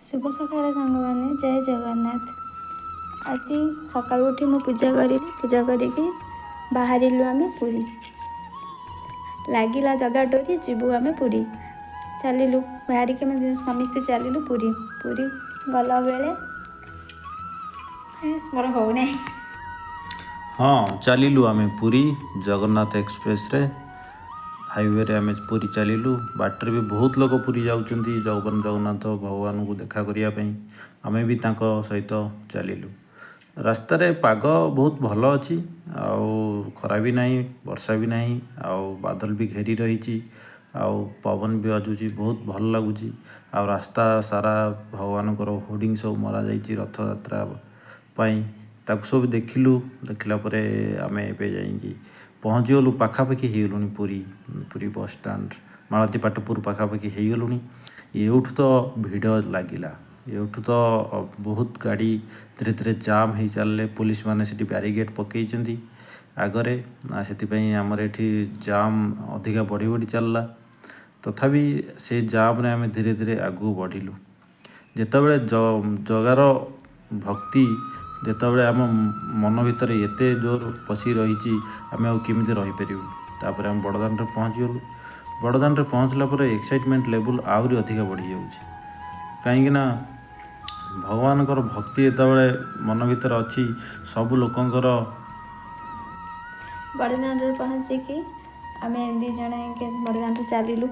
शुभ सकाळ सांगवाने जय जगन्नाथ। आज सकाळू उठी मु पूजा करी पूजा करके बाहरिलु आम पुरी लगिला जगह डोरी जीवु आम पुरी चलिलु बाहरिक समस्ते चलिलु पुरी पुरी गला बेले मोर होना हाँ चलिलु आम पुरी जगन्नाथ एक्सप्रेस रे हाईवे रे आम पुरी चलिलु बाटर भी बहुत लोग पुरी जाउछंती जगन्नाथ भगवान को देखा करिया पई आमे भी तांको सहित चलिलु। रास्ता रे पाग बहुत भल अच्छी आउ खरा भी नहीं वर्षा भी नहीं आउ बादल भी घेरी रही आउ पवन भी बाजुची बहुत भल लगुची आ रास्ता सारा भगवान होर्डिंग सब मरा जाइए रथ यात्रा पाई ताकू सब देखिलु देखला परे आमे एबे जाइए पहुँची गलु पाखापाखि हो गलुनी पुरी पुरी बस स्टाण्ड मालती पाटपुर पाखापाखि हो गलुनी। एठू तो भिड़ लगिला एठू तो बहुत गाड़ी धीरे धीरे जाम हो चलले पुलिस माने सेठी बैरिकेड पकई आगरे से आमर एठी जाम अधिका बढ़ी बढ़ी चलला तथापि से जाम रे आमे धीरे धीरे आगू बढ़िलु जेतेबेले जगार भक्ति जेतेबेले आम मन भितर एते जोर पशि रही आम आमती रहीपर तापर आम बड़दान पहुँची गलु बड़दान पहुँचला पर एक्साइटमेंट लेवल आहरी अधिका बढ़ी जाऊँगी कहीं भगवान भक्ति जितेबाला मन भर अच्छी सब लोकंर बड़दान पहुँचिकी आम दिज बड़दान चलिलु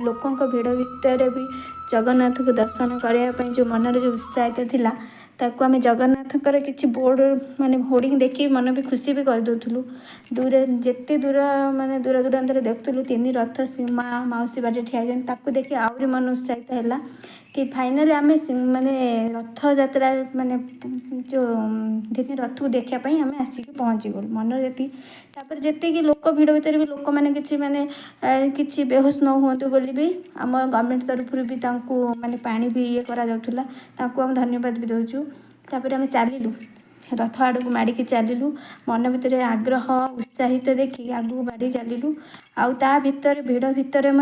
लोकों भिड़ भितर भी जगन्नाथ को दर्शन करने जो मनर जो उत्साहित थिला ताकू आम जगन्नाथकर किसी बोर्ड माने होर्डिंग देखी मन भी खुशी भी करदे दूर जिते दूर माने दूर दूरांतर देखुलु तीन रथ माँ मौसी बाटे ठिया ताकू देखी आहरी मन उत्साहित है कि फाइनाली आम माने रथ यात्रा माने जो तीन रथ को देखापी आम आसिक पहुँची गलु मन जी जी लोक भिड़ भितर भी लोक मैंने किसी माने किसी बेहोश न हुआ बोली भी आम गवर्नमेंट तरफ भी माने पानी भी ये करा धन्यवाद भी दौचु तापर आम चलिलु रथ आड़ को माड़िकी चलिलु मन भितर आग्रह उत्साहित देखी आगू बाड़ी चलिलु आ भितर भिड़ भितर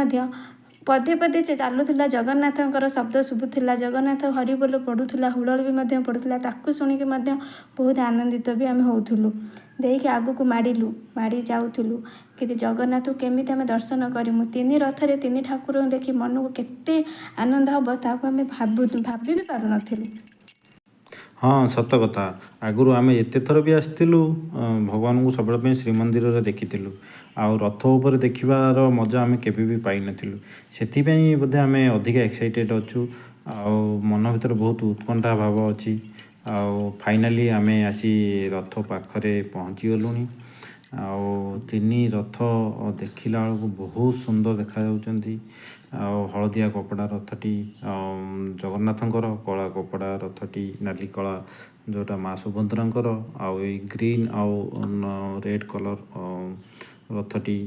पदे पदे चलुला जगन्नाथर शब्द शुभुला जगन्नाथ हरिबोल पड़ूला हुड़ल भी पड़ूला ताकू शुणिकी बहुत आनंदित भी आम होलु देखिए आगू को माड़ी जाऊलु कि जगन्नाथ को केमी आम दर्शन करमु तीन रथरे तीन ठाकुर देखी मन को केते आनंद हम ताकू आम भाभी भी पार नथिलु। हाँ सत कथा आगु आम एत थर भी आसलु भगवान को सब श्रीमंदिर में देखी आउ रथ उपर देखार मजा आम के भी पाई नथिलु से बोधे आम अधिका एक्साइटेड अच्छु आउ मन भर बहुत उत्कंठा भाव अच्छी आउ फाइनाली आम आसी रथ पाखरे पहुँची गलुनी आउ तीन रथ देखला बेलू बहुत सुंदर देखा जाउछंती आउ हलदिया कपड़ा रथटी जगन्नाथंकर कला कपड़ा रथटी नाली कला जोटा माँ सुभद्रांकर आउ ग्रीन आउ रेड कलर रथटी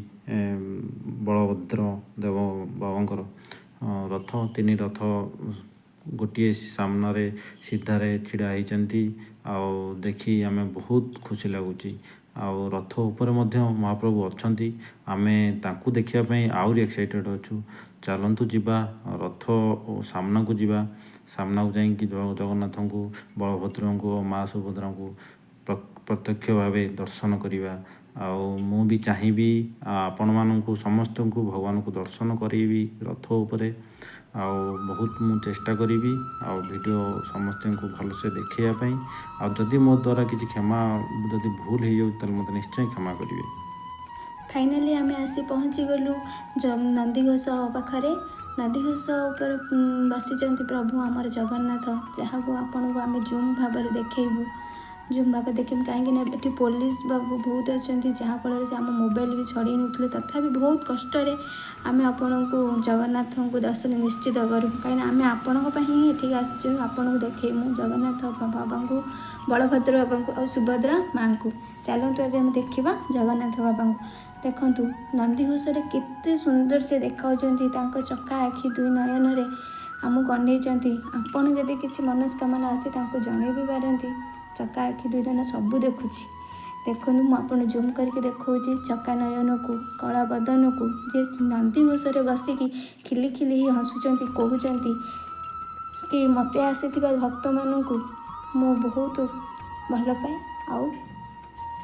बलभद्र देव बाबांकर रथ तीन रथ गोटे सामने सीधारे छिड़ा होती आउ देखी आम बहुत खुशी लगुच आउ रथ उपर महाप्रभु अच्छी आम तांकू देखापी आहरी एक्साइटेड अच्छु चलतु जीवा रथ सामना को जीवा सामना को जाइए जगन्नाथ को बलभद्र को माँ सुभद्रा को प्रत्यक्ष भाव दर्शन करवा मु भी चाहिए आपण मानू समस्त को भगवान को दर्शन करी रथ उपरे बहुत मु चेष्टा करी वीडियो समस्त को भलसे देखापी आदि मो द्वारा किसी क्षमा जदि भूल हो जाए मत निश्चय क्षमा करेंगे। फाइनाली आम आसी पहुँची गलु नंदीघोष पाखरे नंदीघोष उपर बसी प्रभु आमर जगन्नाथ जहाँ को आपण को आम जूम भाव देखू जूम भाव देखें कहीं पुलिस बाबू बहुत अच्छा जहाँफल से आम मोबाइल भी छड़ी नौते तथापि बहुत कष्ट आम आपण को जगन्नाथ को दर्शन निश्चित करूँ कहीं आम आपण ही ये आसू आपन को देखू जगन्नाथ बाबा को बलभद्र बाबा को और सुभद्रा माँ को चलतु एवं देखा जगन्नाथ बाबा को देखु नंदीघोष केते सुंदर से देखा चक्का आखि दुई नयन आमको अनै आपड़ जदि किसी मनस्कामना अच्छे जन भी पारती चक्का आखि दुई नयन सबू देखुची देखु मुझे जूम करके देखा चक्का नयन को कला बदन को जे नंदीघोष बसिकी खिली खिली हसुँच कहते କି ମୋତେ ଆସିଥିବା ଭକ୍ତମାନଙ୍କୁ ମୁଁ ବହୁତ ଭଲ ପାଏ ଆଉ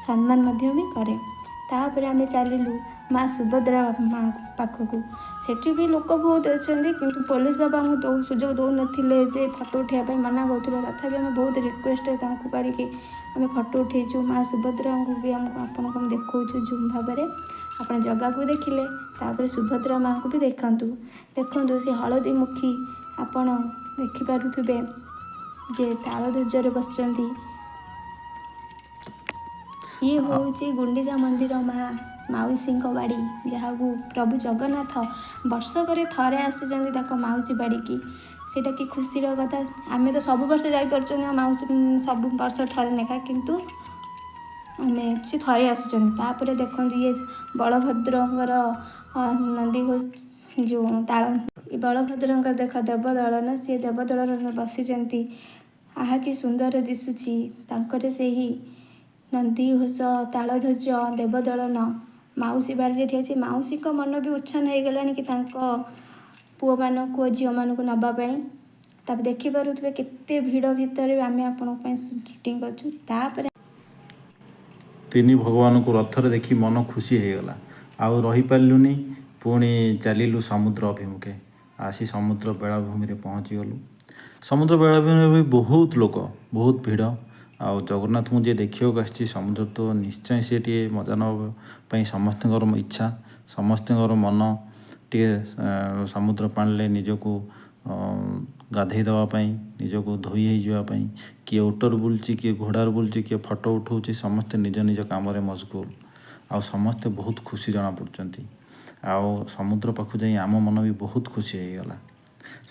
ସମ୍ମାନ ମଧ୍ୟ ବି କରେ। ତାପରେ ଆମେ ଚାଲିଲୁ ମା ସୁଭଦ୍ରା ମା ପାଖକୁ। ସେଠି ବି ଲୋକ ବହୁତ ଅଛନ୍ତି, କିନ୍ତୁ ପୋଲିସ ବାବା ଆମକୁ ସୁଯୋଗ ଦେଉନଥିଲେ ଯେ ଫଟୋ ଉଠାଇବା ପାଇଁ ମନା କରୁଥିଲେ। ତଥାପି ଆମେ ବହୁତ ରିକ୍ୱେଷ୍ଟ ତାଙ୍କୁ କରିକି ଆମେ ଫଟୋ ଉଠାଇଛୁ। ମା ସୁଭଦ୍ରାଙ୍କୁ ବି ଆପଣଙ୍କୁ ଆମେ ଦେଖାଉଛୁ ଜୁମ୍ ଭାବରେ। ଆପଣ ଜଗାକୁ ଦେଖିଲେ ତାପରେ ସୁଭଦ୍ରା ମାଙ୍କୁ ବି ଦେଖନ୍ତୁ ସେ ହଳଦୀ ମୁଖୀ ଆପଣ ଦେଖିପାରୁଥିବେ ଯେ ତାଳଧ୍ୱଜରେ ବସିଛନ୍ତି। ଇଏ ହେଉଛି ଗୁଣ୍ଡିଚା ମନ୍ଦିର ମାଉସୀଙ୍କ ବାଡ଼ି, ଯାହାକୁ ପ୍ରଭୁ ଜଗନ୍ନାଥ ବର୍ଷକରେ ଥରେ ଆସିଛନ୍ତି ତାଙ୍କ ମାଉସୀ ବାଡ଼ିକି। ସେଇଟା କି ଖୁସିର କଥା। ଆମେ ତ ସବୁ ବର୍ଷ ଯାଇପାରୁଛନ୍ତି ମାଉସୀ ସବୁ ବର୍ଷ ଥରେ ଲେଖା, କିନ୍ତୁ ସେ ଥରେ ଆସୁଛନ୍ତି। ତାପରେ ଦେଖନ୍ତୁ ଇଏ ବଳଭଦ୍ରଙ୍କର ନନ୍ଦିଘୋଷ ଯେଉଁ ବଳଭଦ୍ରଙ୍କର ଦେଖ ଦେବଦଳନ, ସିଏ ଦେବଦଳନରେ ବସିଛନ୍ତି। ଆହା କି ସୁନ୍ଦର ଦିଶୁଛି ତାଙ୍କର ସେହି ନନ୍ଦିଘୋଷ, ତାଳଧ୍ୱଜ, ଦେବଦଳନ ମାଉସୀ ବାଡ଼ିରେ ଠିଆ ଅଛି। ମାଉସୀଙ୍କ ମନ ବି ଉଚ୍ଛନ୍ନ ହେଇଗଲାଣି କି ତାଙ୍କ ପୁଅମାନଙ୍କୁ ଓ ଝିଅମାନଙ୍କୁ ନେବା ପାଇଁ। ତାପରେ ଦେଖିପାରୁଥିବେ କେତେ ଭିଡ଼ ଭିତରେ ଆମେ ଆପଣଙ୍କ ପାଇଁ ସୁଟିଂ କରୁଛୁ। ତାପରେ ତିନି ଭଗବାନଙ୍କୁ ରଥରେ ଦେଖି ମନ ଖୁସି ହେଇଗଲା, ଆଉ ରହିପାରିଲୁନି। ପୁଣି ଚାଲିଲୁ ସମୁଦ୍ର ଅଭିମୁଖେ। ଆସି ସମୁଦ୍ର ବେଳାଭୂମିରେ ପହଞ୍ଚିଗଲୁ। ସମୁଦ୍ର ବେଳାଭୂମିରେ ବି ବହୁତ ଲୋକ, ବହୁତ ଭିଡ଼। ଆଉ ଜଗନ୍ନାଥଙ୍କୁ ଯିଏ ଦେଖିବାକୁ ଆସିଛି ସମୁଦ୍ର ତ ନିଶ୍ଚୟ ସିଏ ଟିକେ ମଜା ନେବା ପାଇଁ ସମସ୍ତଙ୍କର ଇଚ୍ଛା, ସମସ୍ତଙ୍କର ମନ ଟିକେ ସମୁଦ୍ର ପାଣିରେ ନିଜକୁ ଗାଧେଇ ଦେବା ପାଇଁ, ନିଜକୁ ଧୋଇ ହେଇଯିବା ପାଇଁ। କିଏ ଓଟରେ ବୁଲୁଛି, କିଏ ଘୋଡ଼ାରେ ବୁଲୁଛି, କିଏ ଫଟୋ ଉଠାଉଛି। ସମସ୍ତେ ନିଜ ନିଜ କାମରେ ମସଗୁଲ, ଆଉ ସମସ୍ତେ ବହୁତ ଖୁସି ଜଣାପଡ଼ୁଛନ୍ତି। ଆଉ ସମୁଦ୍ର ପାଖକୁ ଯାଇ ଆମ ମନ ବି ବହୁତ ଖୁସି ହେଇଗଲା।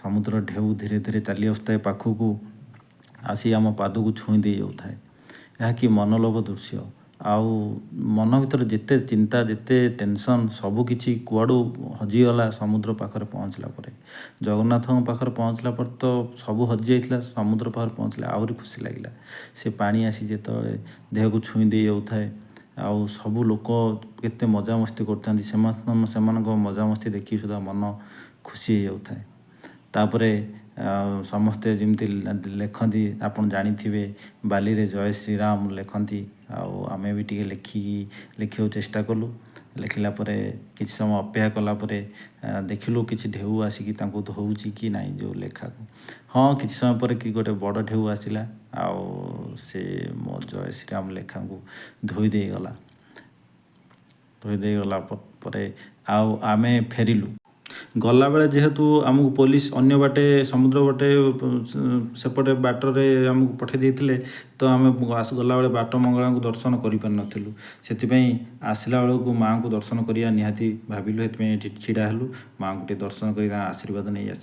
ସମୁଦ୍ର ଢେଉ ଧୀରେ ଧୀରେ ଚାଲି ଆସୁଥାଏ ପାଖକୁ, ଆସି ଆମ ପାଦକୁ ଛୁଇଁ ଦେଇ ଯାଉଥାଏ। ଏହା କି ମନଲୋଭ ଦୃଶ୍ୟ। ଆଉ ମନ ଭିତରେ ଯେତେ ଚିନ୍ତା, ଯେତେ ଟେନସନ୍ ସବୁ କିଛି କୁଆଡ଼ୁ ହଜିଗଲା ସମୁଦ୍ର ପାଖରେ ପହଞ୍ଚିଲା ପରେ। ଜଗନ୍ନାଥଙ୍କ ପାଖରେ ପହଞ୍ଚିଲା ପରେ ତ ସବୁ ହଜିଯାଇଥିଲା, ସମୁଦ୍ର ପାଖରେ ପହଞ୍ଚିଲେ ଆହୁରି ଖୁସି ଲାଗିଲା। ସେ ପାଣି ଆସି ଯେତେବେଳେ ଦେହକୁ ଛୁଇଁ ଦେଇ ଯାଉଥାଏ, ଆଉ ସବୁ ଲୋକ କେତେ ମଜାମସ୍ତି କରୁଥାନ୍ତି, ସେମାନଙ୍କ ମଜାମସ୍ତି ଦେଖି ସୁଦ୍ଧା ମନ ଖୁସି ହେଇଯାଉଥାଏ। ତାପରେ ସମସ୍ତେ ଯେମିତି ଲେଖନ୍ତି, ଆପଣ ଜାଣିଥିବେ ବାଲିରେ ଜୟ ଶ୍ରୀରାମ ଲେଖନ୍ତି। ଆଉ ଆମେ ବି ଟିକେ ଲେଖିବାକୁ ଚେଷ୍ଟା କଲୁ। ଲେଖିଲା ପରେ କିଛି ସମୟ ଅପେକ୍ଷା କଲା ପରେ ଦେଖିଲୁ କିଛି ଢେଉ ଆସିକି ତାଙ୍କୁ ଧୋଉଛି କି ନାହିଁ ଯେଉଁ ଲେଖାକୁ। ହଁ, କିଛି ସମୟ ପରେ କି ଗୋଟେ ବଡ଼ ଢେଉ ଆସିଲା, ଆଉ ସେ ମୋ ଜୟ ଶ୍ରୀରାମ ଲେଖାକୁ ଧୋଇ ଦେଇଗଲା ପରେ ଆଉ ଆମେ ଫେରିଲୁ। ଗଲାବେଳେ ଯେହେତୁ ଆମକୁ ପୋଲିସ ଅନ୍ୟ ବାଟେ ସମୁଦ୍ର ବାଟେ ସେପଟେ ବାଟରେ ଆମକୁ ପଠାଇ ଦେଇଥିଲେ, ତ ଆମେ ଗଲାବେଳେ ବାଟ ମଙ୍ଗଳାଙ୍କୁ ଦର୍ଶନ କରିପାରିନଥିଲୁ। ସେଥିପାଇଁ ଆସିଲା ବେଳକୁ ମାଆଙ୍କୁ ଦର୍ଶନ କରିବା ନିହାତି ଭାବିଲୁ। ସେଥିପାଇଁ ଏଠି ଛିଡ଼ା ହେଲୁ, ମାଆଙ୍କୁ ଟିକେ ଦର୍ଶନ କରି ତାଙ୍କ ଆଶୀର୍ବାଦ ନେଇ ଆସିଲୁ।